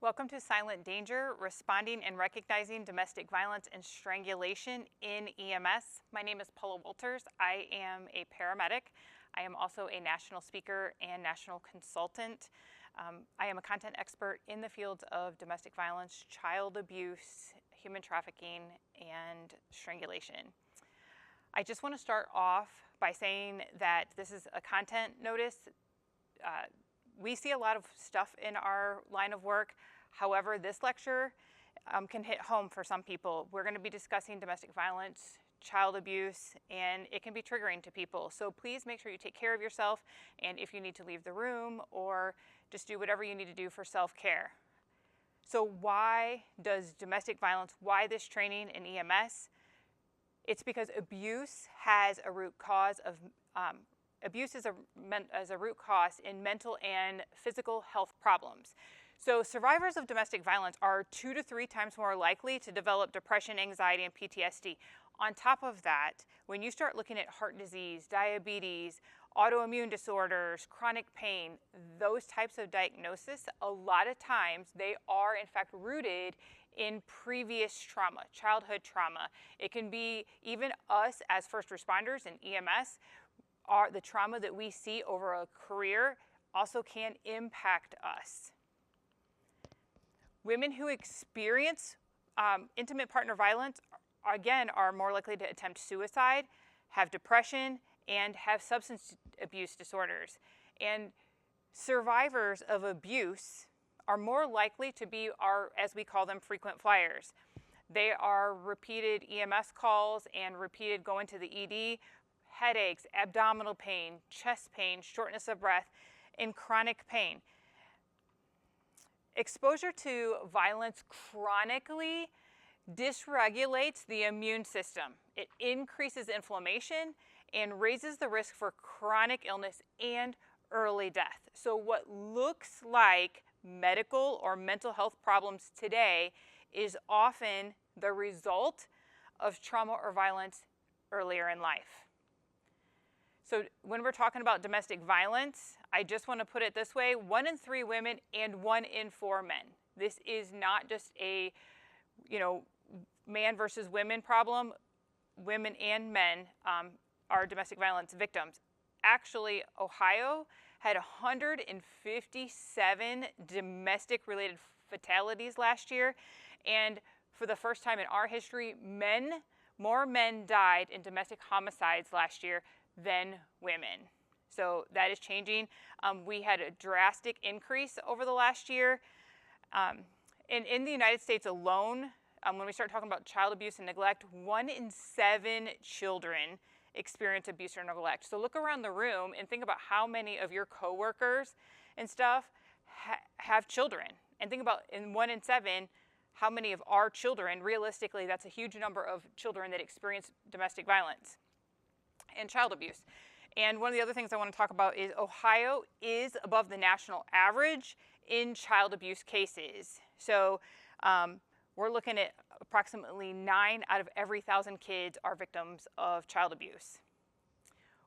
Welcome to Silent Danger, Responding and Recognizing Domestic Violence and Strangulation in EMS. My name is Paula Walters. I am a paramedic. I am also a national speaker and national consultant. I am a content expert in the fields of domestic violence, child abuse, human trafficking, and strangulation. I just want to start off by saying that this is a content notice. We see a lot of stuff in our line of work. However, this lecture can hit home for some people. We're going to be discussing domestic violence, child abuse, and it can be triggering to people. So please make sure you take care of yourself, and if you need to leave the room or just do whatever you need to do for self-care. So why does domestic violence, why this training in EMS? It's because abuse has a root cause of abuse is a root cause in mental and physical health problems. So survivors of domestic violence are 2 to 3 times more likely to develop depression, anxiety, and PTSD. On top of that, when you start looking at heart disease, diabetes, autoimmune disorders, chronic pain, those types of diagnosis, a lot of times they are in fact rooted in previous trauma, childhood trauma. It can be even us as first responders in EMS, the trauma that we see over a career also can impact us. Women who experience intimate partner violence, again, are more likely to attempt suicide, have depression, and have substance abuse disorders. And survivors of abuse are more likely to be as we call them, frequent flyers. They are repeated EMS calls and repeated going to the ED, headaches, abdominal pain, chest pain, shortness of breath, and chronic pain. Exposure to violence chronically dysregulates the immune system. It increases inflammation and raises the risk for chronic illness and early death. So what looks like medical or mental health problems today is often the result of trauma or violence earlier in life. So when we're talking about domestic violence, I just want to put it this way: 1 in 3 women and 1 in 4 men. This is not just a, man versus women problem. Women and men are domestic violence victims. Actually, Ohio had 157 domestic-related fatalities last year, and for the first time in our history, more men died in domestic homicides last year than women. So that is changing. We had a drastic increase over the last year. And in the United States alone, when we start talking about child abuse and neglect, 1 in 7 children experience abuse or neglect. So look around the room and think about how many of your coworkers and stuff have children. And think about, in 1 in 7, how many of our children, realistically, that's a huge number of children that experience domestic violence and child abuse. And one of the other things I want to talk about is Ohio is above the national average in child abuse cases. So we're looking at approximately 9 out of every 1,000 kids are victims of child abuse.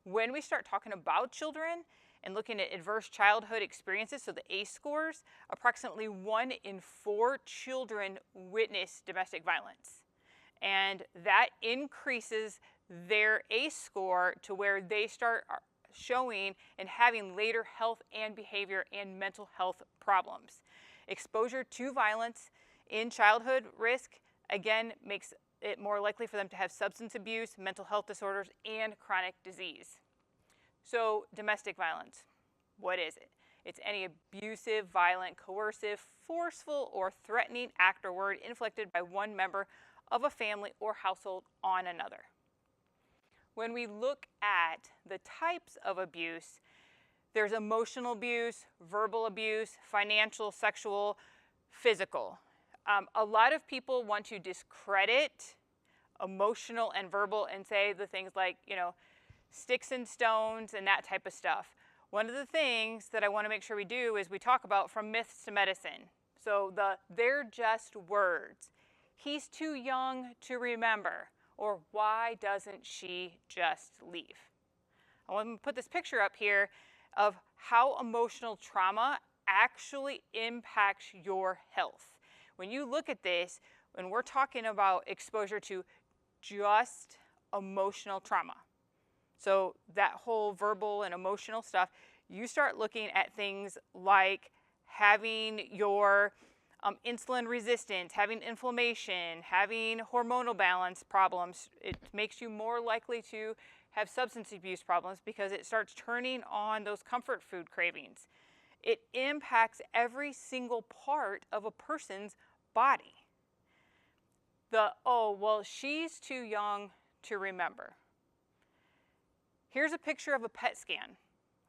When we start talking about children and looking at adverse childhood experiences, so the ACE scores, approximately 1 in 4 children witness domestic violence. And that increases their ACE score to where they start showing and having later health and behavior and mental health problems. Exposure to violence in childhood risk, again, makes it more likely for them to have substance abuse, mental health disorders, and chronic disease. So domestic violence, what is it? It's any abusive, violent, coercive, forceful, or threatening act or word inflicted by one member of a family or household on another. When we look at the types of abuse, there's emotional abuse, verbal abuse, financial, sexual, physical. A lot of people want to discredit emotional and verbal and say the things like, sticks and stones and that type of stuff. One of the things that I want to make sure we do is we talk about from myths to medicine. So they're just words. He's too young to remember. Or why doesn't she just leave? I want to put this picture up here of how emotional trauma actually impacts your health. When you look at this, when we're talking about exposure to just emotional trauma, so that whole verbal and emotional stuff, you start looking at things like having your insulin resistance, having inflammation, having hormonal balance problems. It makes you more likely to have substance abuse problems because it starts turning on those comfort food cravings. It impacts every single part of a person's body. Oh, well, she's too young to remember. Here's a picture of a PET scan.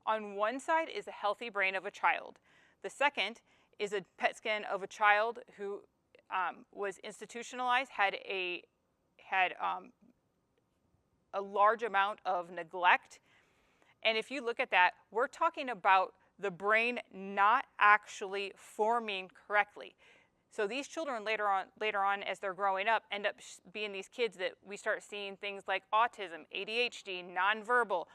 On one side is a healthy brain of a child. The second is a PET scan of a child who was institutionalized, had a large amount of neglect. And if you look at that, we're talking about the brain not actually forming correctly. So these children later on as they're growing up end up being these kids that we start seeing things like autism, ADHD, nonverbal,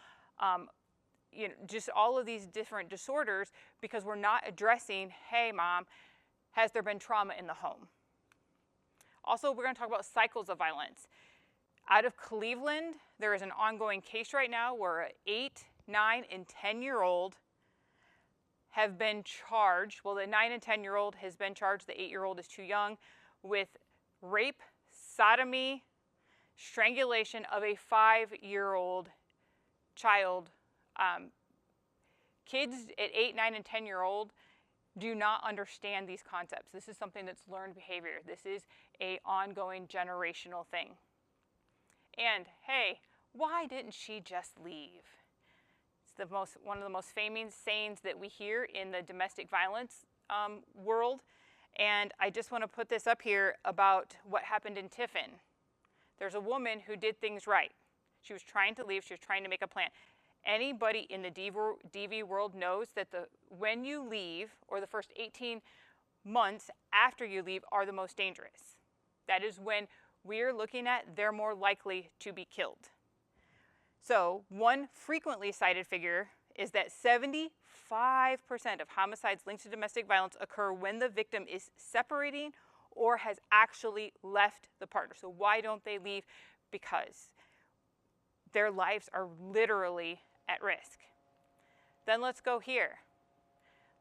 just all of these different disorders because we're not addressing, hey mom, has there been trauma in the home? Also, we're going to talk about cycles of violence. Out of Cleveland, there is an ongoing case right now where an 8, 9, and 10-year-old have been charged. Well, the 9 and 10-year-old has been charged. The 8-year-old is too young with rape, sodomy, strangulation of a 5-year-old child. Kids at 8, 9, and 10-year-old do not understand these concepts. This is something that's learned behavior. This is an ongoing generational thing. And hey, why didn't she just leave? It's one of the most famous sayings that we hear in the domestic violence world. And I just want to put this up here about what happened in Tiffin. There's a woman who did things right. She was trying to leave. She was trying to make a plan. Anybody in the DV world knows that when you leave, or the first 18 months after you leave, are the most dangerous. That is when we're looking at they're more likely to be killed. So one frequently cited figure is that 75% of homicides linked to domestic violence occur when the victim is separating or has actually left the partner. So why don't they leave? Because their lives are literally at risk. Then let's go here.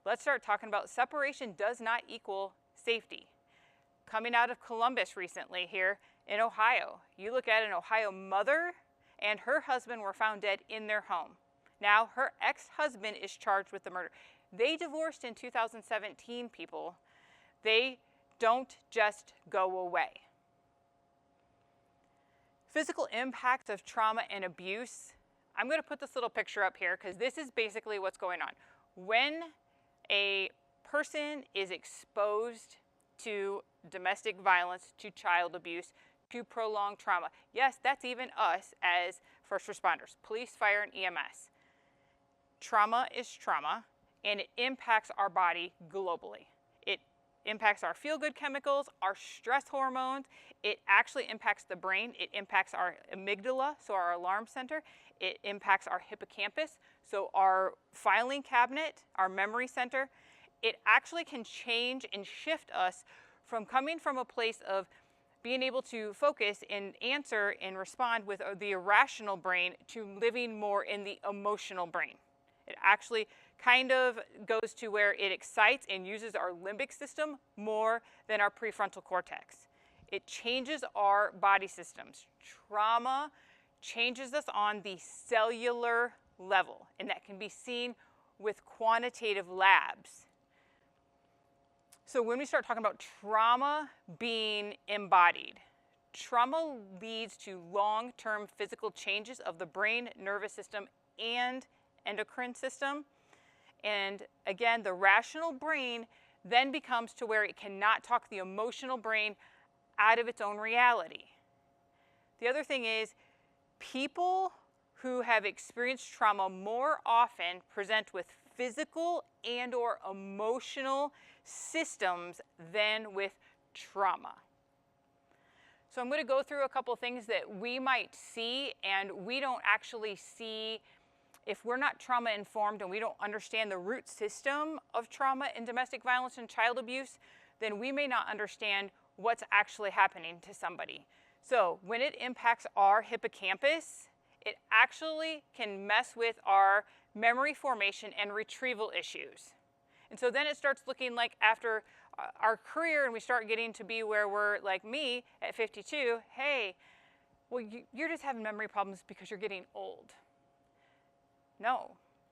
Let's start talking about separation does not equal safety. Coming out of Columbus recently here in Ohio, you look at an Ohio mother and her husband were found dead in their home. Now her ex-husband is charged with the murder. They divorced in 2017, people. They don't just go away. Physical impacts of trauma and abuse. I'm going to put this little picture up here because this is basically what's going on. When a person is exposed to domestic violence, to child abuse, to prolonged trauma. Yes, that's even us as first responders, police, fire, and EMS. Trauma is trauma, and it impacts our body globally. It impacts our feel-good chemicals, our stress hormones. It actually impacts the brain. It impacts our amygdala, so our alarm center. It impacts our hippocampus, so our filing cabinet, our memory center. It actually can change and shift us from coming from a place of being able to focus and answer and respond with the irrational brain to living more in the emotional brain. It actually kind of goes to where it excites and uses our limbic system more than our prefrontal cortex. It changes our body systems. Trauma changes us on the cellular level, and that can be seen with quantitative labs. So when we start talking about trauma being embodied, trauma leads to long-term physical changes of the brain, nervous system, and endocrine system. And again, the rational brain then becomes to where it cannot talk the emotional brain out of its own reality. The other thing is, people who have experienced trauma more often present with physical and or emotional systems than with trauma. So I'm going to go through a couple things that we might see and we don't actually see if we're not trauma informed and we don't understand the root system of trauma in domestic violence and child abuse, then we may not understand what's actually happening to somebody. So when it impacts our hippocampus, it actually can mess with our memory formation and retrieval issues. And so then it starts looking like after our career and we start getting to be where we're like me at 52, hey, well, you're just having memory problems because you're getting old. No,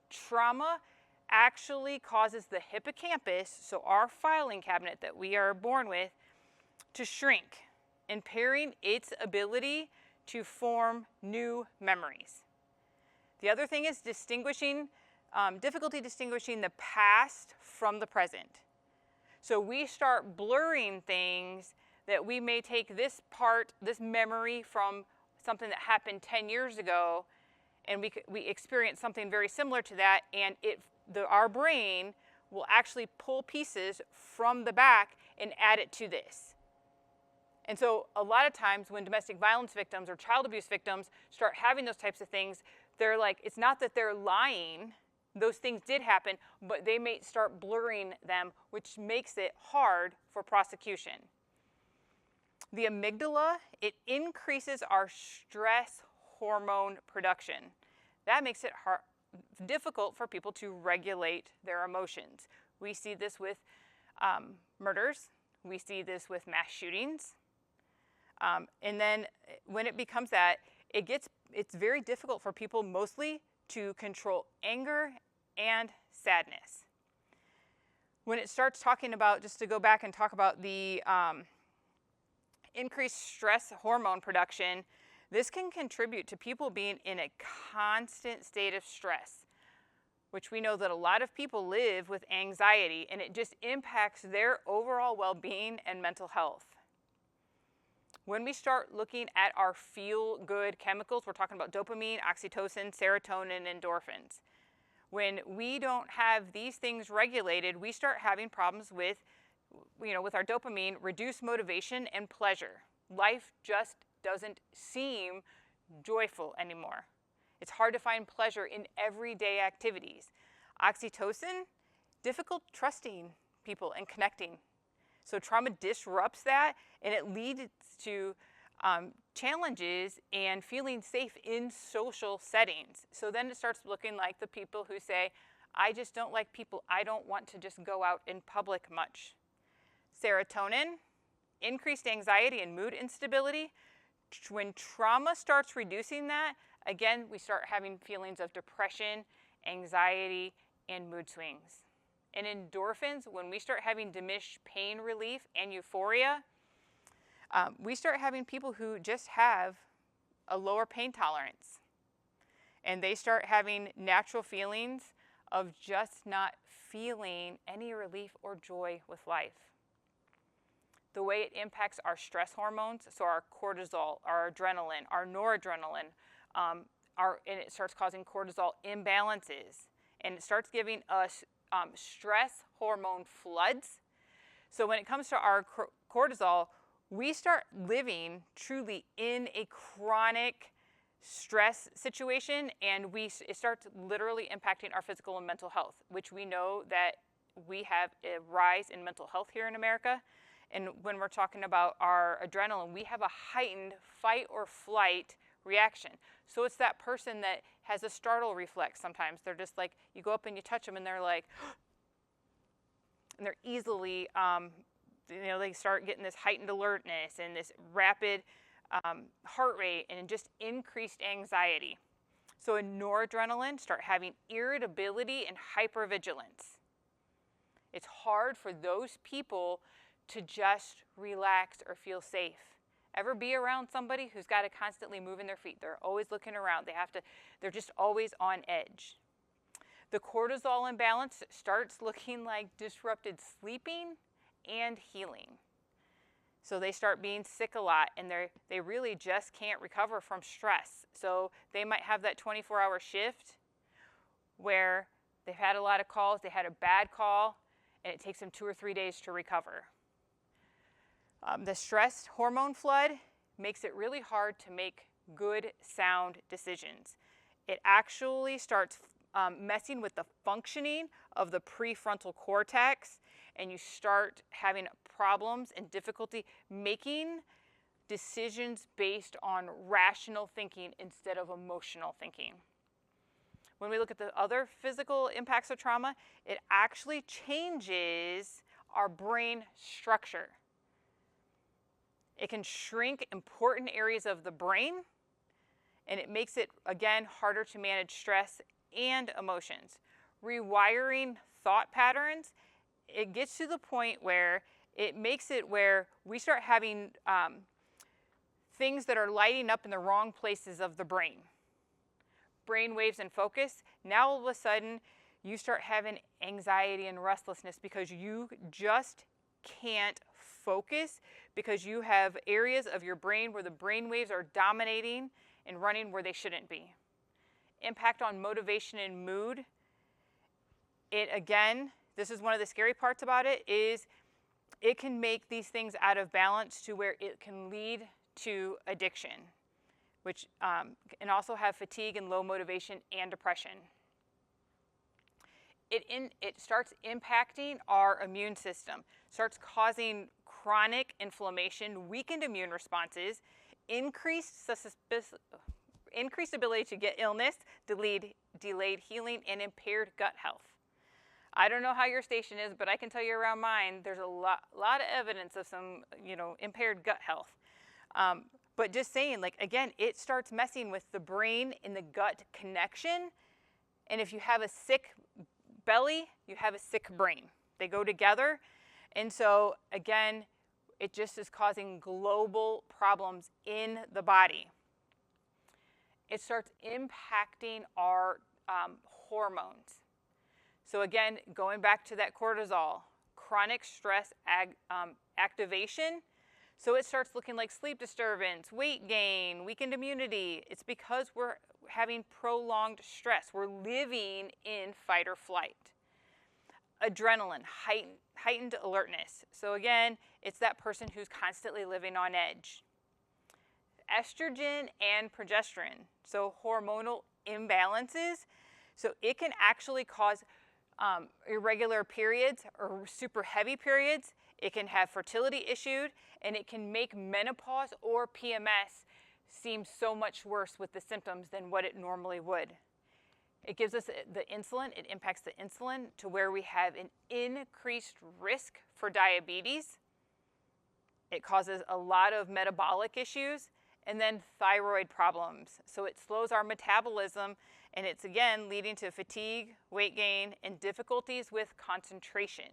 trauma actually causes the hippocampus, so our filing cabinet that we are born with, to shrink, impairing its ability to form new memories. The other thing is difficulty distinguishing the past from the present. So we start blurring things that we may take this memory from something that happened 10 years ago, and we experience something very similar to that, and our brain will actually pull pieces from the back and add it to this. And so a lot of times when domestic violence victims or child abuse victims start having those types of things, they're like, it's not that they're lying, those things did happen, but they may start blurring them, which makes it hard for prosecution. The amygdala, it increases our stress hormone production. That makes it difficult for people to regulate their emotions. We see this with murders. We see this with mass shootings. And then when it becomes that, it's very difficult for people mostly to control anger and sadness. When it starts talking about, just to go back and talk about the increased stress hormone production, this can contribute to people being in a constant state of stress, which we know that a lot of people live with anxiety, and it just impacts their overall well-being and mental health. When we start looking at our feel-good chemicals, we're talking about dopamine, oxytocin, serotonin, endorphins. When we don't have these things regulated, we start having problems with our dopamine, reduced motivation and pleasure. Life just doesn't seem joyful anymore. It's hard to find pleasure in everyday activities. Oxytocin, difficult trusting people and connecting. So trauma disrupts that, and it leads to challenges and feeling safe in social settings. So then it starts looking like the people who say, I just don't like people. I don't want to just go out in public much. Serotonin, increased anxiety and mood instability. When trauma starts reducing that, again, we start having feelings of depression, anxiety, and mood swings. And endorphins, when we start having diminished pain relief and euphoria, we start having people who just have a lower pain tolerance. And they start having natural feelings of just not feeling any relief or joy with life. The way it impacts our stress hormones, so our cortisol, our adrenaline, our noradrenaline, and it starts causing cortisol imbalances. And it starts giving us stress hormone floods. So when it comes to our cortisol, we start living truly in a chronic stress situation, and it starts literally impacting our physical and mental health, which we know that we have a rise in mental health here in America. And when we're talking about our adrenaline, we have a heightened fight or flight reaction. So it's that person that has a startle reflex sometimes. They're just like, you go up and you touch them and they're like, and they're easily, they start getting this heightened alertness and this rapid heart rate and just increased anxiety. So in noradrenaline, start having irritability and hypervigilance. It's hard for those people to just relax or feel safe. Ever be around somebody who's got to constantly move in their feet? They're always looking around. They're just always on edge. The cortisol imbalance starts looking like disrupted sleeping and healing. So they start being sick a lot, and they really just can't recover from stress. So they might have that 24-hour shift where they've had a lot of calls, they had a bad call, and it takes them 2 or 3 days to recover. The stress hormone flood makes it really hard to make good, sound decisions. It actually starts messing with the functioning of the prefrontal cortex, and you start having problems and difficulty making decisions based on rational thinking instead of emotional thinking. When we look at the other physical impacts of trauma, it actually changes our brain structure. It can shrink important areas of the brain, and it makes it, again, harder to manage stress and emotions. Rewiring thought patterns, it gets to the point where it makes it where we start having things that are lighting up in the wrong places of the brain. Brain waves and focus, now all of a sudden you start having anxiety and restlessness because you just can't focus, because you have areas of your brain where the brain waves are dominating and running where they shouldn't be. Impact on motivation and mood. It, again, this is one of the scary parts about it, is it can make these things out of balance to where it can lead to addiction, which can also have fatigue and low motivation and depression. It starts impacting our immune system, starts causing chronic inflammation, weakened immune responses, increased ability to get illness, delayed healing, and impaired gut health. I don't know how your station is, but I can tell you around mine, there's a lot of evidence of some, impaired gut health. But just saying, again, it starts messing with the brain and the gut connection. And if you have a sick belly, you have a sick brain. They go together. And so, again, it just is causing global problems in the body. It starts impacting our hormones. So again, going back to that cortisol, chronic stress activation. So it starts looking like sleep disturbance, weight gain, weakened immunity. It's because we're having prolonged stress. We're living in fight or flight. Adrenaline, heightened alertness. So again, it's that person who's constantly living on edge. Estrogen and progesterone, so hormonal imbalances. So it can actually cause irregular periods or super heavy periods. It can have fertility issues, and it can make menopause or PMS seem so much worse with the symptoms than what it normally would. It gives us the insulin, it impacts the insulin to where we have an increased risk for diabetes. It causes a lot of metabolic issues, and then thyroid problems. So it slows our metabolism, and it's again leading to fatigue, weight gain, and difficulties with concentration.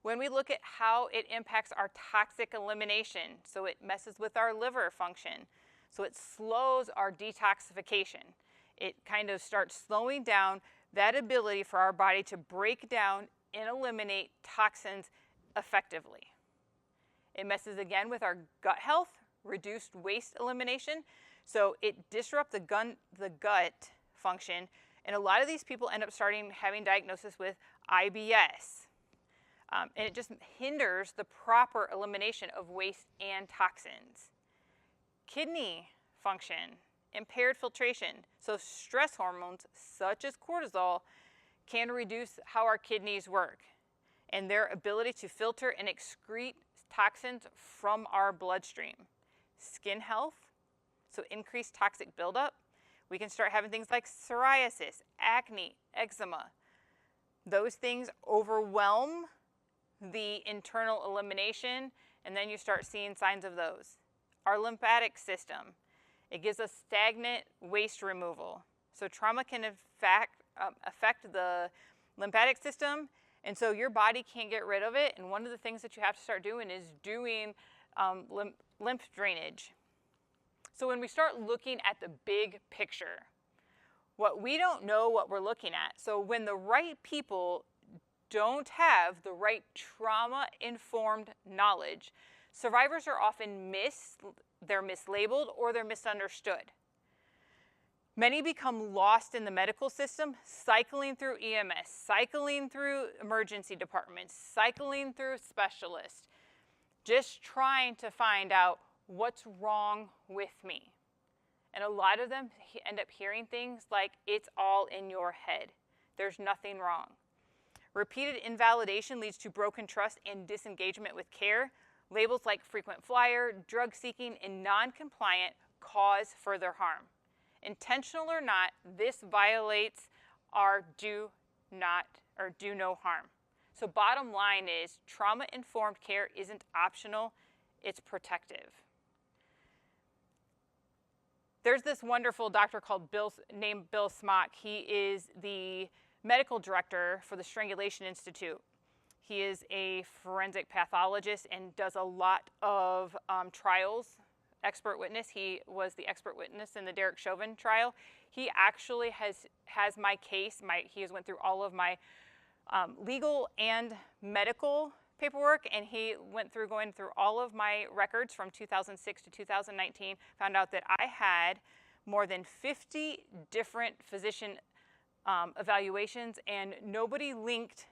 When we look at how it impacts our toxic elimination, so it messes with our liver function, so it slows our detoxification. It kind of starts slowing down that ability for our body to break down and eliminate toxins effectively. It messes again with our gut health, reduced waste elimination, so it disrupts the gut function, and a lot of these people end up having diagnosis with IBS. And it just hinders the proper elimination of waste and toxins. Kidney function, impaired filtration. So stress hormones such as cortisol can reduce how our kidneys work and their ability to filter and excrete toxins from our bloodstream. Skin health, so increased toxic buildup. We can start having things like psoriasis, acne, eczema. Those things overwhelm the internal elimination, and then you start seeing signs of those. Our lymphatic system, it gives us stagnant waste removal. So trauma can affect the lymphatic system, and so your body can't get rid of it, and one of the things that you have to start doing is doing lymph drainage. So when we start looking at the big picture, what we don't know what we're looking at. So when the right people don't have the right trauma-informed knowledge, survivors are often they're mislabeled or they're misunderstood. Many become lost in the medical system, cycling through EMS, cycling through emergency departments, cycling through specialists, just trying to find out what's wrong with me. And a lot of them end up hearing things like, it's all in your head. There's nothing wrong. Repeated invalidation leads to broken trust and disengagement with care. Labels like frequent flyer, drug seeking, and non-compliant cause further harm. Intentional or not, this violates our do no harm. So bottom line is, trauma-informed care isn't optional, it's protective. There's this wonderful doctor named Bill Smock. He is the medical director for the Strangulation Institute. He is a forensic pathologist and does a lot of trials, expert witness. He was the expert witness in the Derek Chauvin trial. He actually has my case. He has went through all of my legal and medical paperwork, and he went through going through all of my records from 2006 to 2019, found out that I had more than 50 different physician evaluations, and nobody linked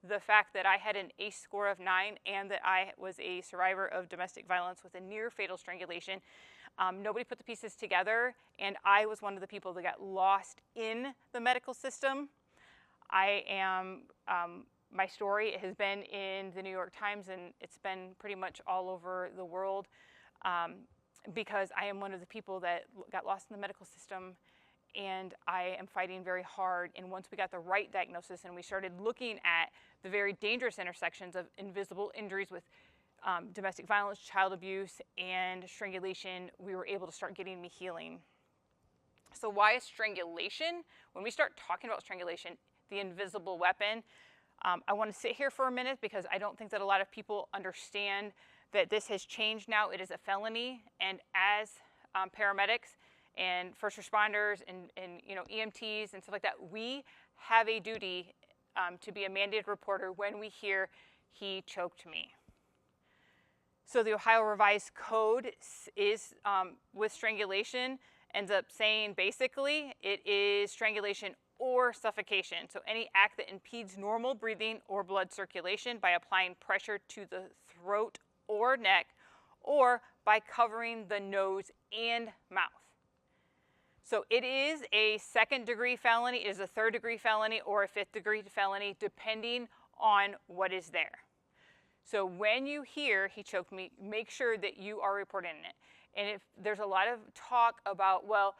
the fact that I had an ACE score of 9 and that I was a survivor of domestic violence with a near fatal strangulation. Nobody put the pieces together, and I was one of the people that got lost in the medical system. My story has been in the New York Times, and it's been pretty much all over the world because I am one of the people that got lost in the medical system, and I am fighting very hard. And once we got the right diagnosis and we started looking at the very dangerous intersections of invisible injuries with domestic violence, child abuse, and strangulation, we were able to start getting me healing. So why is strangulation? When we start talking about strangulation, the invisible weapon, I want to sit here for a minute because I don't think that a lot of people understand that this has changed now. It is a felony, and as paramedics and first responders and EMTs and stuff like that, we have a duty to be a mandated reporter when we hear he choked me. So the Ohio Revised Code is with strangulation ends up saying basically it is strangulation or suffocation. So any act that impedes normal breathing or blood circulation by applying pressure to the throat or neck, or by covering the nose and mouth. So it is a second-degree felony, it is a third-degree felony, or a fifth-degree felony, depending on what is there. So when you hear he choked me, make sure that you are reporting it. And if there's a lot of talk about, well,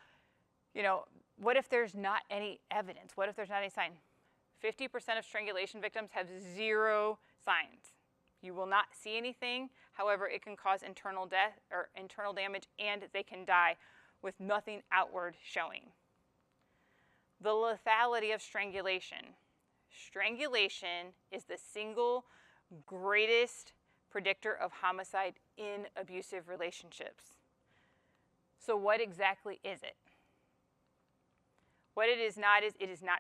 what if there's not any evidence? What if there's not any sign? 50% of strangulation victims have 0 signs. You will not see anything. However, it can cause internal death or internal damage, and they can die with nothing outward showing. The lethality of strangulation. Strangulation is the single greatest predictor of homicide in abusive relationships. So what exactly is it? What it is not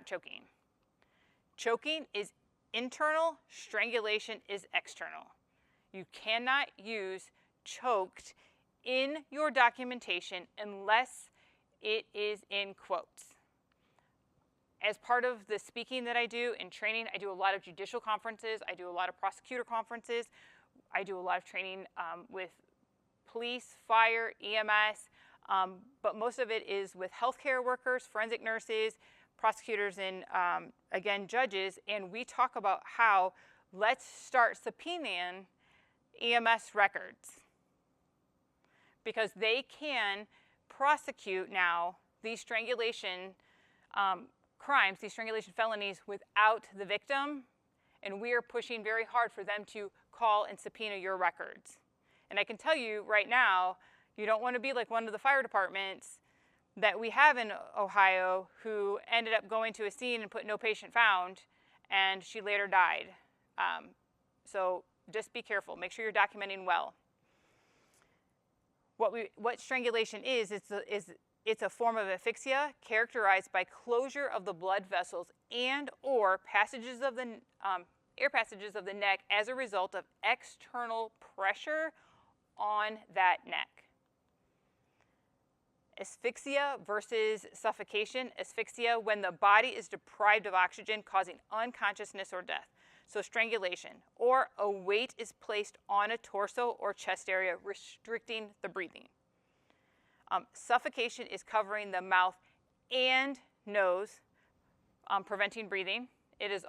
choking. Choking is internal, strangulation is external. You cannot use choked in your documentation unless it is in quotes. As part of the speaking that I do and training, I do a lot of judicial conferences, I do a lot of prosecutor conferences, I do a lot of training with police, fire, EMS, but most of it is with healthcare workers, forensic nurses, prosecutors, and again, judges, and we talk about how let's start subpoenaing EMS records because they can prosecute now these strangulation crimes, these strangulation felonies without the victim, and we are pushing very hard for them to call and subpoena your records. And I can tell you right now, you don't want to be like one of the fire departments that we have in Ohio who ended up going to a scene and put no patient found, and she later died. So just be careful. Make sure you're documenting well. What strangulation is, it's a form of asphyxia characterized by closure of the blood vessels and or passages of the air passages of the neck as a result of external pressure on that neck. Asphyxia versus suffocation. Asphyxia, when the body is deprived of oxygen, causing unconsciousness or death. So strangulation, or a weight is placed on a torso or chest area, restricting the breathing. Suffocation is covering the mouth and nose, preventing breathing. It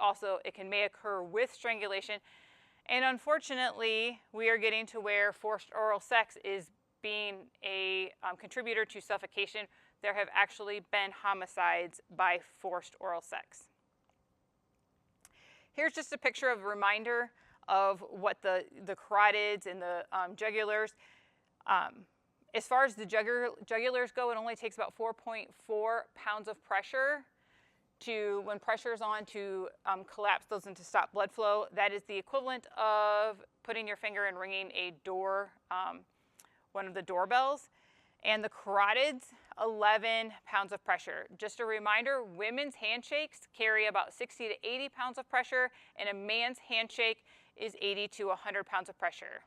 may occur with strangulation. And unfortunately, we are getting to where forced oral sex is being a contributor to suffocation. There have actually been homicides by forced oral sex. Here's just a picture of a reminder of what the carotids and the jugulars. As far as the jugulars go, it only takes about 4.4 pounds of pressure when pressure is on to collapse those and to stop blood flow. That is the equivalent of putting your finger and ringing a door, one of the doorbells. And the carotids, 11 pounds of pressure. Just a reminder, women's handshakes carry about 60 to 80 pounds of pressure, and a man's handshake is 80 to 100 pounds of pressure.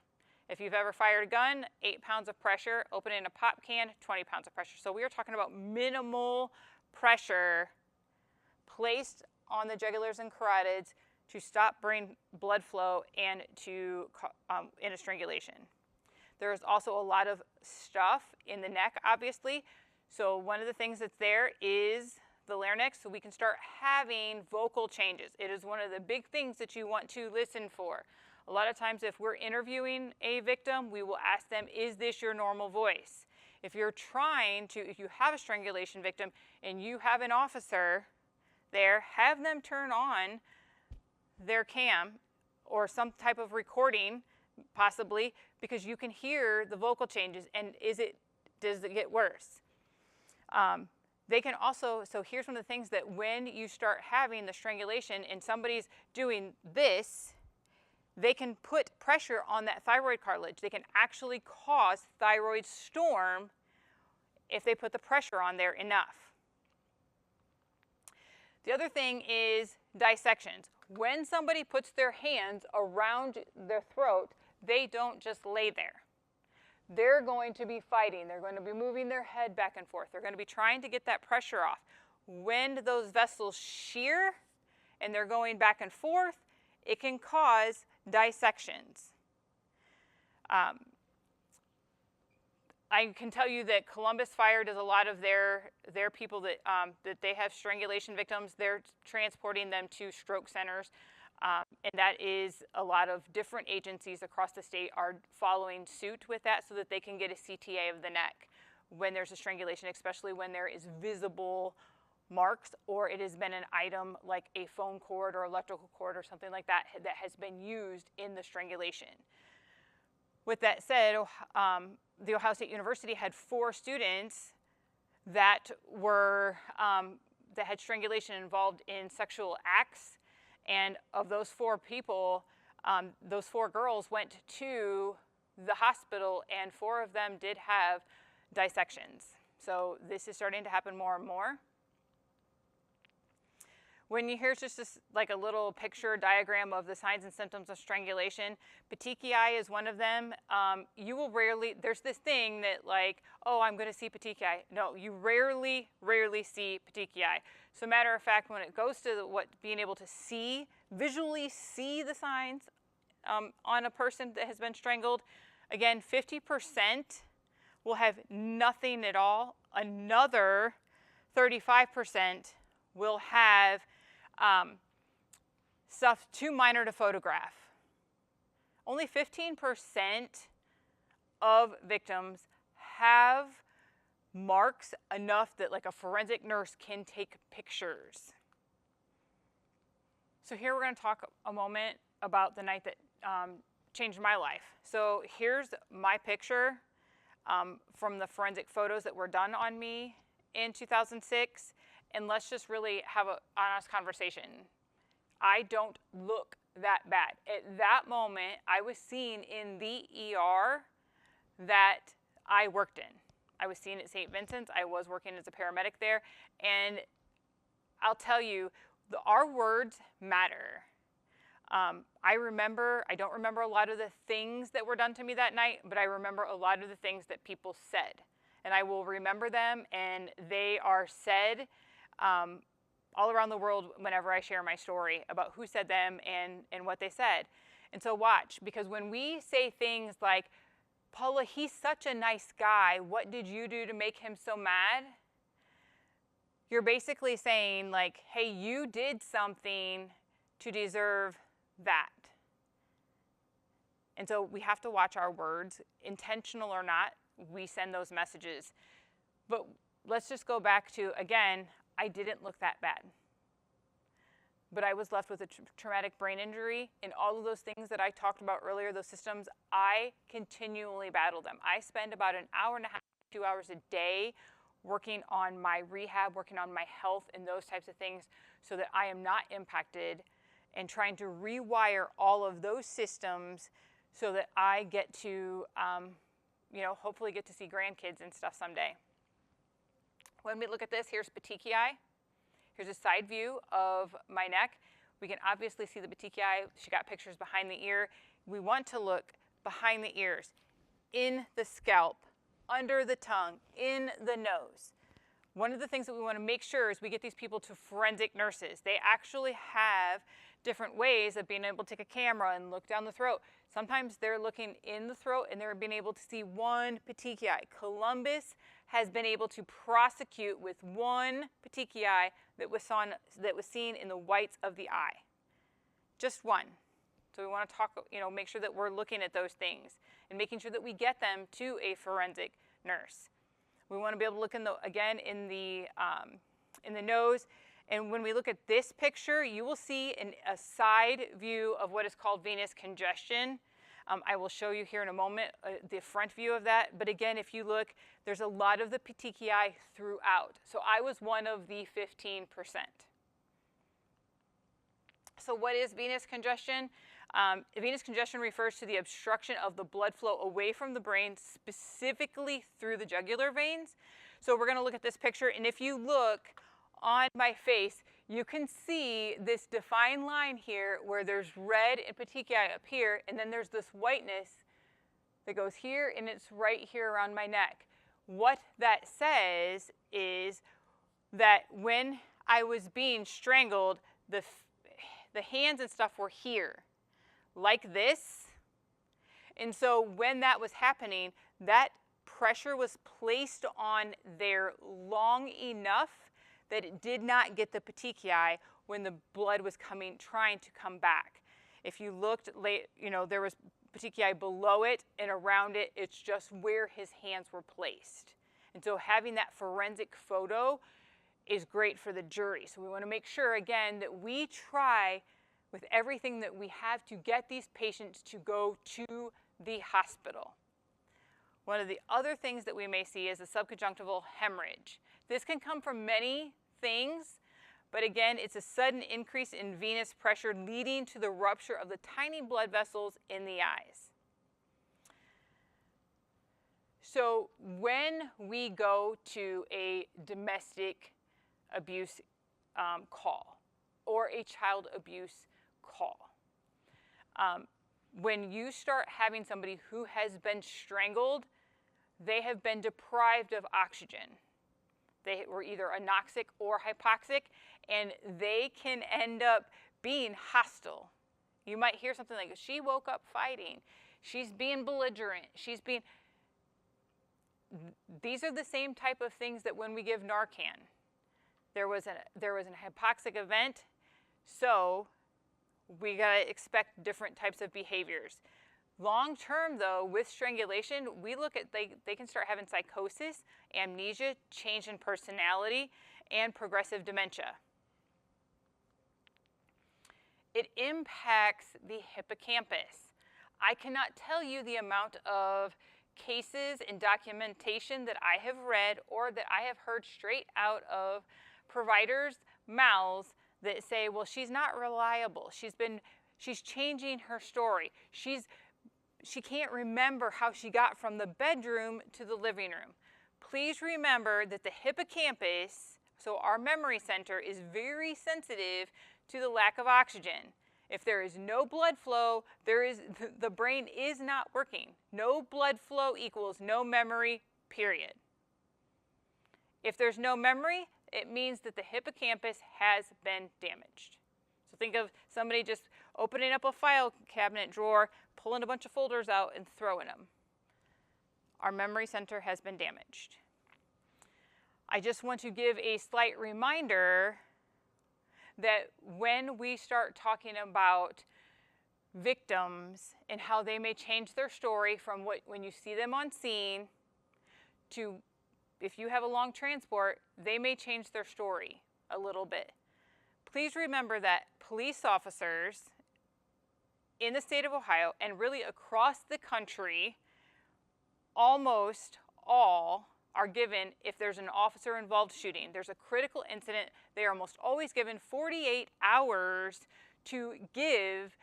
If you've ever fired a gun, 8 pounds of pressure. Opening a pop can, 20 pounds of pressure. So we are talking about minimal pressure placed on the jugulars and carotids to stop brain blood flow and to in a strangulation. There is also a lot of stuff in the neck, obviously. So one of the things that's there is the larynx, so we can start having vocal changes. It is one of the big things that you want to listen for. A lot of times if we're interviewing a victim, we will ask them, is this your normal voice? If you have a strangulation victim and you have an officer there, have them turn on their cam or some type of recording, possibly, because you can hear the vocal changes, and does it get worse? They can also, so here's one of the things that when you start having the strangulation and somebody's doing this, they can put pressure on that thyroid cartilage. They can actually cause thyroid storm if they put the pressure on there enough. The other thing is dissections. When somebody puts their hands around their throat, they don't just lay there. They're going to be fighting. They're going to be moving their head back and forth. They're going to be trying to get that pressure off. When those vessels shear and they're going back and forth, it can cause dissections. I can tell you that Columbus Fire does a lot of their people that they have strangulation victims. They're transporting them to stroke centers. And that is a lot of different agencies across the state are following suit with that so that they can get a CTA of the neck when there's a strangulation, especially when there is visible marks or it has been an item like a phone cord or electrical cord or something like that that has been used in the strangulation. With that said, the Ohio State University had 4 students that had strangulation involved in sexual acts. And of those 4 people, those 4 girls went to the hospital, and 4 of them did have dissections. So this is starting to happen more and more. Here's just like a little picture diagram of the signs and symptoms of strangulation. Petechiae is one of them. You will rarely, there's this thing that like, oh, I'm going to see petechiae. No, you rarely see petechiae. So matter of fact, when it goes to being able to visually see the signs on a person that has been strangled, again, 50% will have nothing at all. Another 35% will have stuff too minor to photograph. Only 15% of victims have marks enough that like a forensic nurse can take pictures. So here we're going to talk a moment about the night that changed my life. So here's my picture from the forensic photos that were done on me in 2006. And let's just really have an honest conversation. I don't look that bad. At that moment, I was seen in the ER that I worked in. I was seen at St. Vincent's. I was working as a paramedic there. And I'll tell you, our words matter. I don't remember a lot of the things that were done to me that night, but I remember a lot of the things that people said. And I will remember them, and they are said all around the world whenever I share my story about who said them and what they said. And so watch, because when we say things like, Paula, he's such a nice guy. What did you do to make him so mad? You're basically saying, like, hey, you did something to deserve that. And so we have to watch our words, intentional or not, we send those messages. But let's just go back to, again, I didn't look that bad. But I was left with a traumatic brain injury, and all of those things that I talked about earlier, those systems, I continually battle them. I spend about an hour and a half, 2 hours a day working on my rehab, working on my health and those types of things so that I am not impacted, and trying to rewire all of those systems so that I get to, hopefully get to see grandkids and stuff someday. When we look at this, here's petechiae. Here's a side view of my neck. We can obviously see the petechiae. She got pictures behind the ear. We want to look behind the ears, in the scalp, under the tongue, in the nose. One of the things that we want to make sure is we get these people to forensic nurses. They actually have different ways of being able to take a camera and look down the throat. Sometimes they're looking in the throat and they're being able to see one petechiae. Columbus has been able to prosecute with one petechiae that was seen in the whites of the eye. Just one. So we want to talk, make sure that we're looking at those things and making sure that we get them to a forensic nurse. We want to be able to look in the nose. And when we look at this picture, you will see a side view of what is called venous congestion. I will show you here in a moment the front view of that. But again, if you look, there's a lot of the petechiae throughout. So I was one of the 15%. So what is venous congestion? Venous congestion refers to the obstruction of the blood flow away from the brain, specifically through the jugular veins. So we're going to look at this picture, and if you look on my face, you can see this defined line here where there's red and petechiae up here, and then there's this whiteness that goes here, and it's right here around my neck. What that says is that when I was being strangled, the hands and stuff were here, like this. And so when that was happening, that pressure was placed on there long enough that it did not get the petechiae when the blood was trying to come back. If you looked, there was petechiae below it and around it. It's just where his hands were placed. And so having that forensic photo is great for the jury. So we want to make sure, again, that we try with everything that we have to get these patients to go to the hospital. One of the other things that we may see is a subconjunctival hemorrhage. This can come from many things, but again, it's a sudden increase in venous pressure leading to the rupture of the tiny blood vessels in the eyes. So when we go to a domestic abuse call or a child abuse call, when you start having somebody who has been strangled, they have been deprived of oxygen. They were either anoxic or hypoxic, and they can end up being hostile. You might hear something like, she woke up fighting. She's being belligerent. These are the same type of things that when we give Narcan. There was an hypoxic event, so we gotta expect different types of behaviors. Long term, though, with strangulation, we look at they can start having psychosis, amnesia, change in personality, and progressive dementia. It impacts the hippocampus. I cannot tell you the amount of cases and documentation that I have read or that I have heard straight out of providers' mouths that say, well, she's not reliable. She's changing her story. She can't remember how she got from the bedroom to the living room. Please remember that the hippocampus, so our memory center, is very sensitive to the lack of oxygen. If there is no blood flow, the brain is not working. No blood flow equals no memory, period. If there's no memory, it means that the hippocampus has been damaged. So think of somebody just opening up a file cabinet drawer, pulling a bunch of folders out and throwing them. our memory center has been damaged. I just want to give a slight reminder that when we start talking about victims and how they may change their story from when you see them on scene to if you have a long transport, they may change their story a little bit. Please remember that police officers in the state of Ohio and really across the country, almost all are given, if there's an officer involved shooting, there's a critical incident, they are almost always given 48 hours to give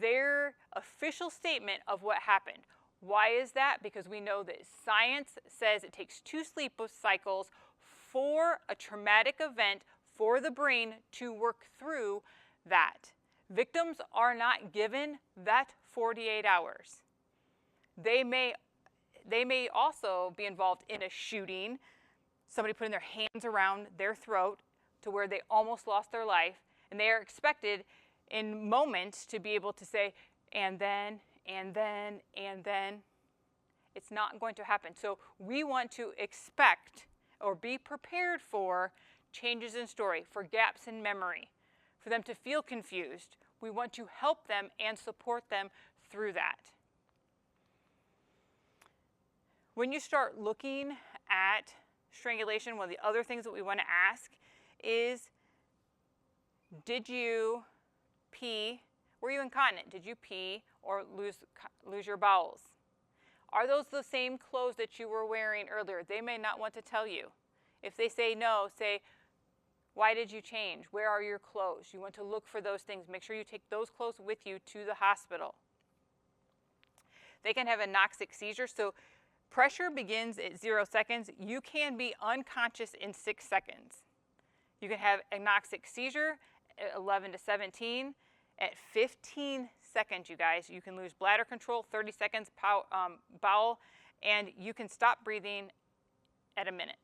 their official statement of what happened. Why is that? Because we know that science says it takes 2 sleep cycles for a traumatic event for the brain to work through that. Victims are not given that 48 hours. They may also be involved in a shooting, somebody putting their hands around their throat to where they almost lost their life, and they are expected in moments to be able to say, and then, and then, and then. It's not going to happen. So we want to expect or be prepared for changes in story, for gaps in memory, for them to feel confused. We want to help them and support them through that. When you start looking at strangulation, one of the other things that we want to ask is, did you pee? Were you incontinent? Did you pee or lose your bowels? Are those the same clothes that you were wearing earlier? They may not want to tell you. If they say no, say, why did you change? Where are your clothes? You want to look for those things. Make sure you take those clothes with you to the hospital. They can have anoxic seizure. So pressure begins at 0 seconds. You can be unconscious in 6 seconds. You can have anoxic seizure at 11 to 17. At 15 seconds, you guys, you can lose bladder control, 30 seconds bowel, and you can stop breathing at a minute.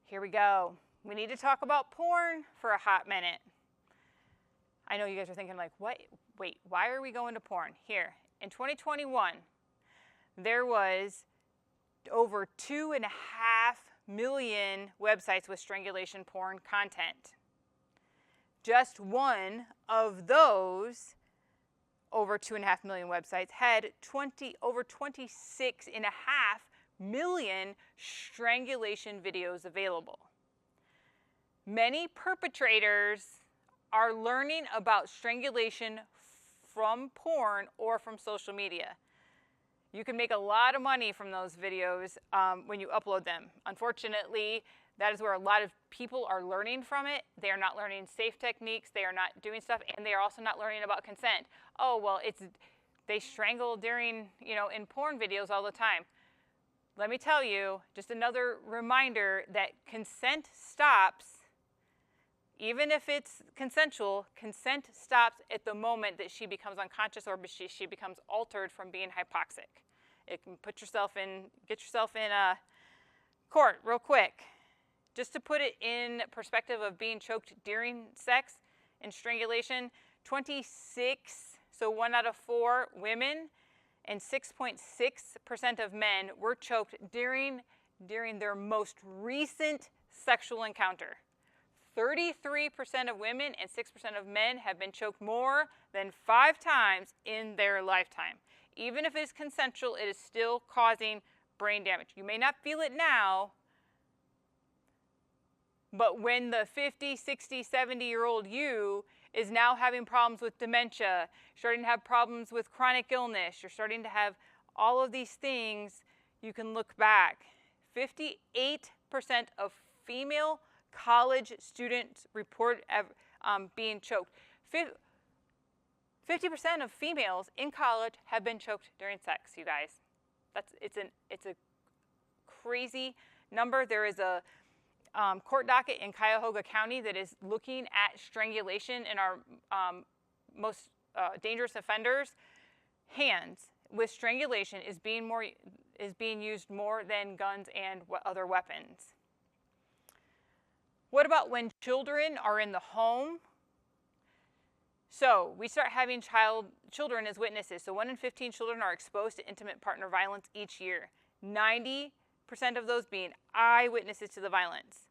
Here we go. We need to talk about porn for a hot minute. I know you guys are thinking like, what? Wait, why are we going to porn? Here, in 2021, there was over 2.5 million websites with strangulation porn content. Just one of those over 2.5 million websites had over 26.5 million strangulation videos available. Many perpetrators are learning about strangulation from porn or from social media. You can make a lot of money from those videos when you upload them. Unfortunately, that is where a lot of people are learning from it. They are not learning safe techniques. They are not doing stuff, and they are also not learning about consent. Oh, well, they strangle during, in porn videos all the time. Let me tell you, just another reminder that consent stops, even if it's consensual, consent stops at the moment that she becomes unconscious or she becomes altered from being hypoxic. It can get yourself in court real quick. Just to put it in perspective of being choked during sex and strangulation, 26, so 1 out of 4 women and 6.6% of men were choked during their most recent sexual encounter. 33% of women and 6% of men have been choked more than 5 times in their lifetime. Even if it is consensual, it is still causing brain damage. You may not feel it now, but when the 50, 60, 70-year-old you is now having problems with dementia, starting to have problems with chronic illness, you're starting to have all of these things, you can look back. 58% of female college students report being choked. 50% of females in college have been choked during sex, you guys. It's a crazy number. There is a court docket in Cuyahoga County that is looking at strangulation in our most dangerous offenders. Hands with strangulation is being used more than guns and other weapons. What about when children are in the home? So we start having children as witnesses. So 1 in 15 children are exposed to intimate partner violence each year. 90% of those being eyewitnesses to the violence.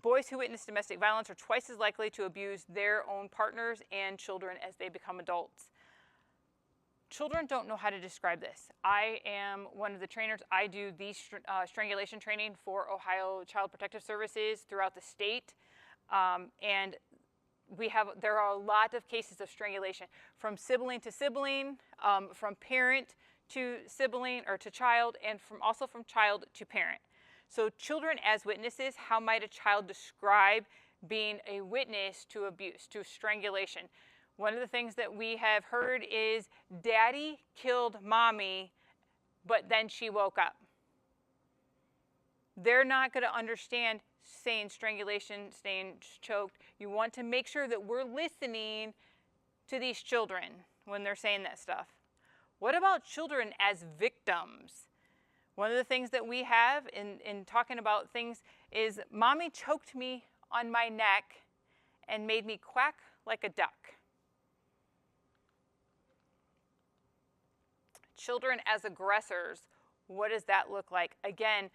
Boys who witness domestic violence are twice as likely to abuse their own partners and children as they become adults. Children don't know how to describe this. I am one of the trainers. I do the strangulation training for Ohio Child Protective Services throughout the state. And there are a lot of cases of strangulation from sibling to sibling, from parent to sibling or to child, and also from child to parent. So children as witnesses, how might a child describe being a witness to abuse, to strangulation? One of the things that we have heard is, Daddy killed Mommy, but then she woke up. They're not going to understand saying strangulation, saying choked. You want to make sure that we're listening to these children when they're saying that stuff. What about children as victims? One of the things that we have in talking about things is, Mommy choked me on my neck and made me quack like a duck. Children as aggressors, what does that look like? Again,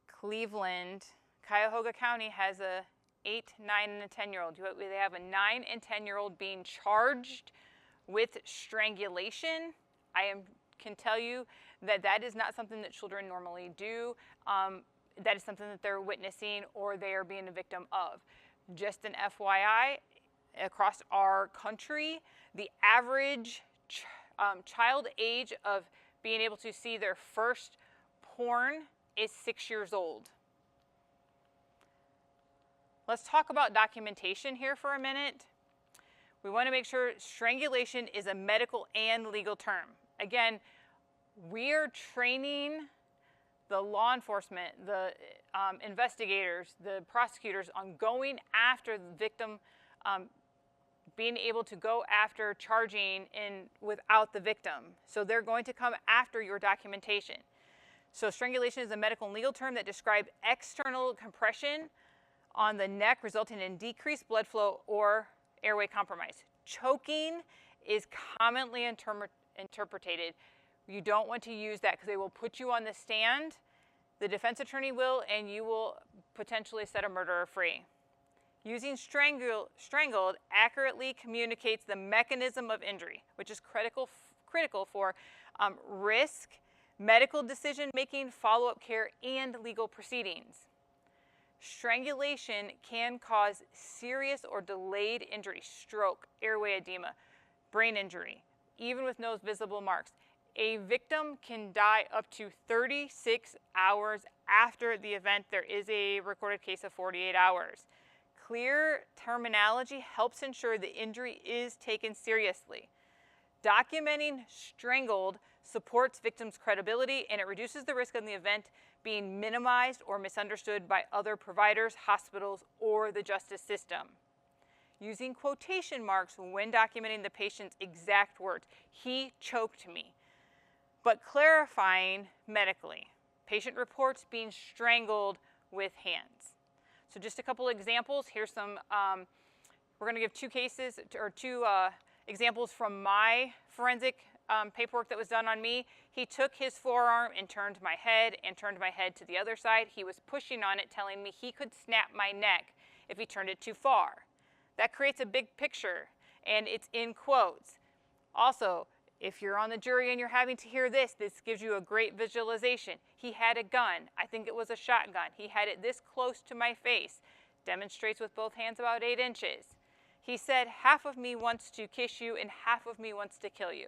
Cleveland, Cuyahoga County has a 8, 9, and a 10-year-old. They have a 9 and 10-year-old being charged with strangulation. Can tell you that is not something that children normally do. That is something that they're witnessing or they are being a victim of. Just an FYI, across our country, the average child age of being able to see their first porn is 6 years old. Let's talk about documentation here for a minute. We want to make sure strangulation is a medical and legal term. Again, we are training the law enforcement, the investigators, the prosecutors on going after the victim, being able to go after charging without the victim. So they're going to come after your documentation. So strangulation is a medical and legal term that describes external compression on the neck resulting in decreased blood flow or airway compromise. Choking is commonly interpreted. You don't want to use that because they will put you on the stand, the defense attorney will, and you will potentially set a murderer free. Using strangled accurately communicates the mechanism of injury, which is critical for risk, medical decision-making, follow-up care, and legal proceedings. Strangulation can cause serious or delayed injury, stroke, airway edema, brain injury, even with no visible marks. A victim can die up to 36 hours after the event. There is a recorded case of 48 hours. Clear terminology helps ensure the injury is taken seriously. Documenting strangled supports victims' credibility, and it reduces the risk of the event being minimized or misunderstood by other providers, hospitals, or the justice system. Using quotation marks when documenting the patient's exact words. He choked me. But clarifying medically. Patient reports being strangled with hands. So just a couple examples. Here's some, we're going to give two examples from my forensic paperwork that was done on me. He took his forearm and turned my head to the other side. He was pushing on it, telling me he could snap my neck if he turned it too far. That creates a big picture, and it's in quotes. Also, if you're on the jury and you're having to hear this gives you a great visualization. He had a gun. I think it was a shotgun. He had it this close to my face. Demonstrates with both hands about 8 inches. He said, half of me wants to kiss you and half of me wants to kill you.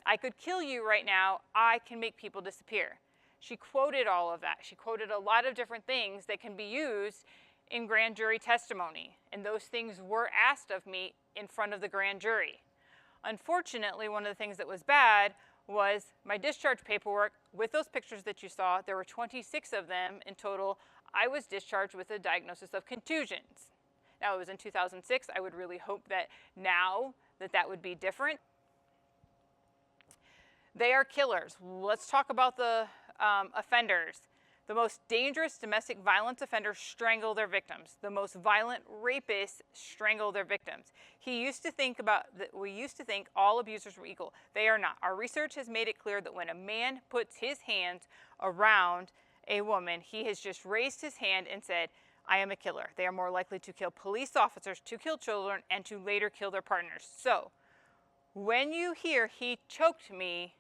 I could kill you right now. I can make people disappear. She quoted all of that. She quoted a lot of different things that can be used in grand jury testimony. And those things were asked of me in front of the grand jury. Unfortunately, one of the things that was bad was my discharge paperwork. With those pictures that you saw, there were 26 of them in total. I was discharged with a diagnosis of contusions. Now, it was in 2006. I would really hope that now that would be different. They are killers. Let's talk about the offenders. The most dangerous domestic violence offenders strangle their victims. The most violent rapists strangle their victims. We used to think all abusers were equal. They are not. Our research has made it clear that when a man puts his hands around a woman, he has just raised his hand and said, I am a killer. They are more likely to kill police officers, to kill children, and to later kill their partners. So, when you hear he choked me,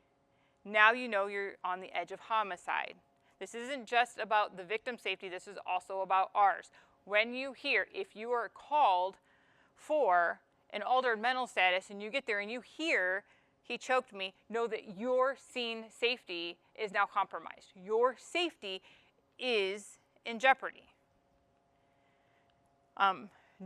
now you know you're on the edge of homicide. This isn't just about the victim's safety, this is also about ours. When you hear, if you are called for an altered mental status and you get there and you hear he choked me, know that your scene safety is now compromised. Your safety is in jeopardy.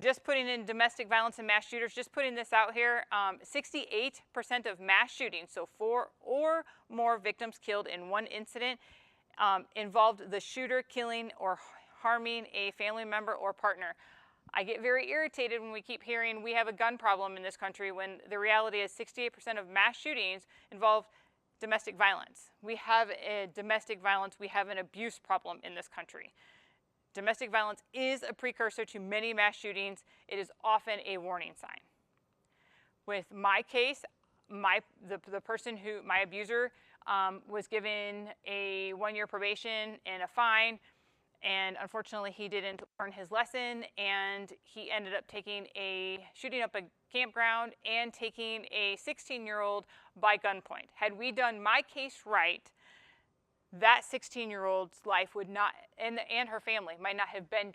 Just putting in domestic violence and mass shooters, just putting this out here, 68% of mass shootings, so 4 or more victims killed in one incident, involved the shooter killing or harming a family member or partner. I get very irritated when we keep hearing we have a gun problem in this country when the reality is 68% of mass shootings involve domestic violence. We have a domestic violence, we have an abuse problem in this country. Domestic violence is a precursor to many mass shootings. It is often a warning sign. With my case, the person who, my abuser, was given a 1-year probation and a fine, and unfortunately he didn't learn his lesson, and he ended up shooting up a campground and taking a 16-year-old by gunpoint. Had we done my case right, that 16-year-old's life would not, and her family might not have been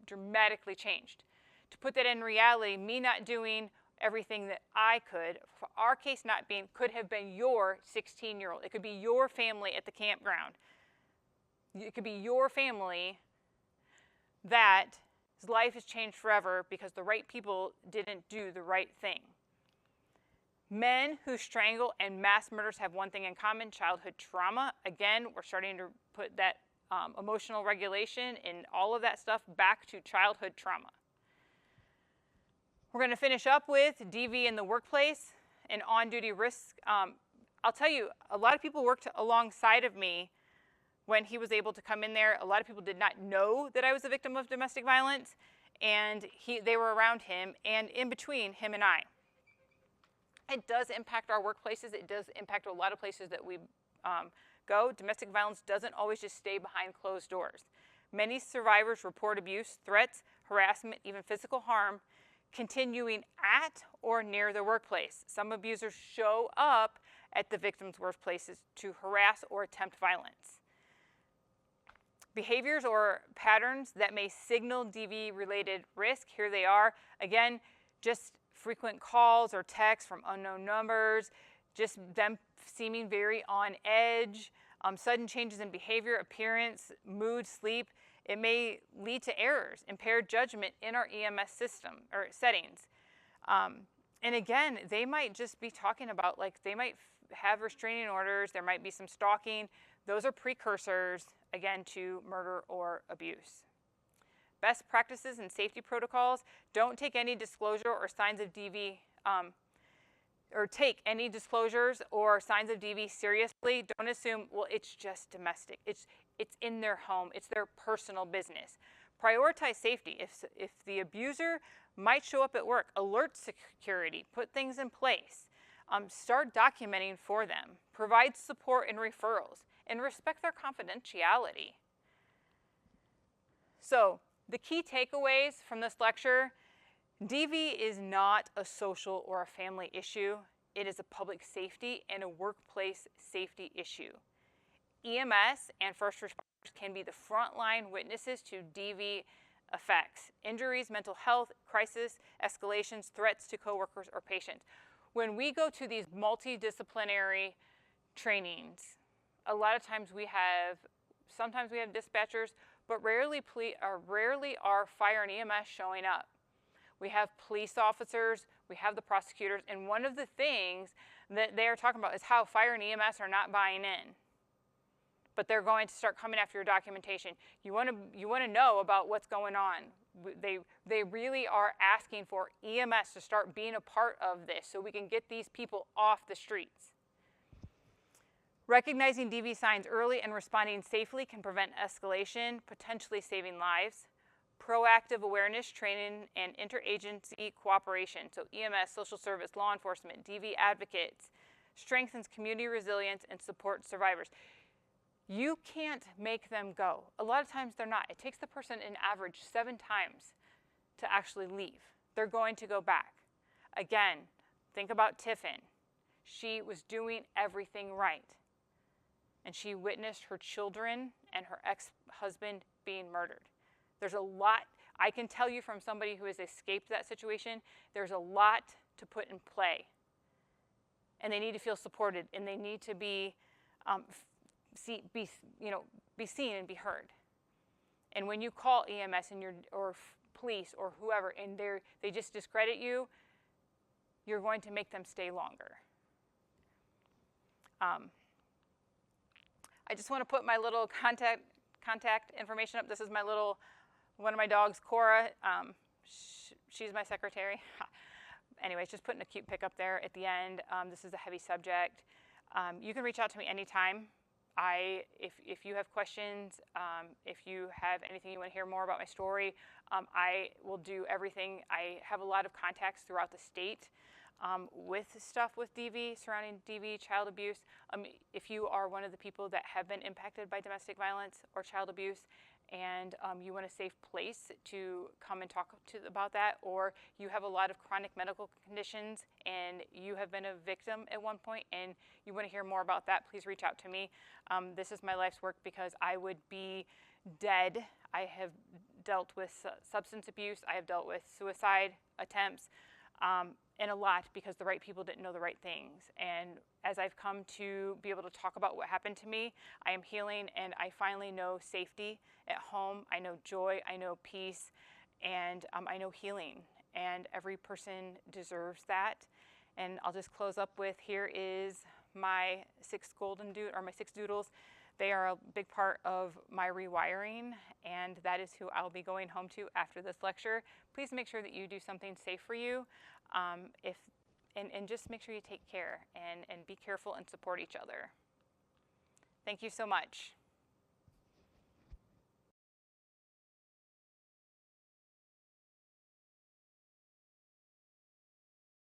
dramatically changed. To put that in reality, me not doing everything that I could, for our case not being, could have been your 16-year-old. It could be your family at the campground. It could be your family that his life has changed forever because the right people didn't do the right thing. Men who strangle and mass murders have one thing in common, childhood trauma. Again, we're starting to put that emotional regulation and all of that stuff back to childhood trauma. We're going to finish up with DV in the workplace and on-duty risks. I'll tell you, a lot of people worked alongside of me when he was able to come in there. A lot of people did not know that I was a victim of domestic violence, and they were around him and in between him and I. It does impact our workplaces. It does impact a lot of places that we go. Domestic violence doesn't always just stay behind closed doors. Many survivors report abuse, threats, harassment, even physical harm continuing at or near the workplace. Some abusers show up at the victim's workplaces to harass or attempt violence. Behaviors or patterns that may signal DV-related risk, here they are. Again, just frequent calls or texts from unknown numbers, just them seeming very on edge, sudden changes in behavior, appearance, mood, sleep. It may lead to errors, impaired judgment in our EMS system or settings. And again, they might just be talking about, like, they might have restraining orders, there might be some stalking. Those are precursors, again, to murder or abuse. Best practices and safety protocols: don't take any disclosure or signs of DV, or take any disclosures or signs of DV seriously. Don't assume, well, it's just domestic. It's in their home. It's their personal business. Prioritize safety. If the abuser might show up at work, alert security, put things in place. Start documenting for them. Provide support and referrals, and respect their confidentiality. So, the key takeaways from this lecture: DV is not a social or a family issue. It is a public safety and a workplace safety issue. EMS and first responders can be the frontline witnesses to DV effects: injuries, mental health, crisis, escalations, threats to coworkers or patients. When we go to these multidisciplinary trainings, a lot of times sometimes we have dispatchers, but rarely are fire and EMS showing up. We have police officers, we have the prosecutors, and one of the things that they are talking about is how fire and EMS are not buying in. But they're going to start coming after your documentation. You want to know about what's going on. They really are asking for EMS to start being a part of this so we can get these people off the streets. Recognizing DV signs early and responding safely can prevent escalation, potentially saving lives. Proactive awareness, training, and interagency cooperation, so EMS, social service, law enforcement, DV advocates, strengthens community resilience and supports survivors. You can't make them go. A lot of times they're not. It takes the person an average 7 times to actually leave. They're going to go back. Again, think about Tiffin. She was doing everything right. And she witnessed her children and her ex-husband being murdered. There's a lot, I can tell you from somebody who has escaped that situation, there's a lot to put in play. And they need to feel supported, and they need to be seen and be heard. And when you call EMS and or police or whoever, and they just discredit you, you're going to make them stay longer. I just want to put my little contact information up. This is one of my dogs, Cora. She's my secretary. Anyways, just putting a cute pic up there at the end. This is a heavy subject. You can reach out to me anytime. If you have questions, if you have anything you want to hear more about my story, I will do everything. I have a lot of contacts throughout the state with stuff with DV, surrounding DV, child abuse. If you are one of the people that have been impacted by domestic violence or child abuse, and you want a safe place to come and talk about that, or you have a lot of chronic medical conditions and you have been a victim at one point and you want to hear more about that, please reach out to me. This is my life's work because I would be dead. I have dealt with substance abuse. I have dealt with suicide attempts, and a lot because the right people didn't know the right things. And as I've come to be able to talk about what happened to me, I am healing, and I finally know safety at home. I know joy, I know peace, and I know healing. And every person deserves that. And I'll just close up with, here is my 6 doodles. They are a big part of my rewiring, and that is who I'll be going home to after this lecture. Please make sure that you do something safe for you, and just make sure you take care and be careful and support each other. Thank you so much.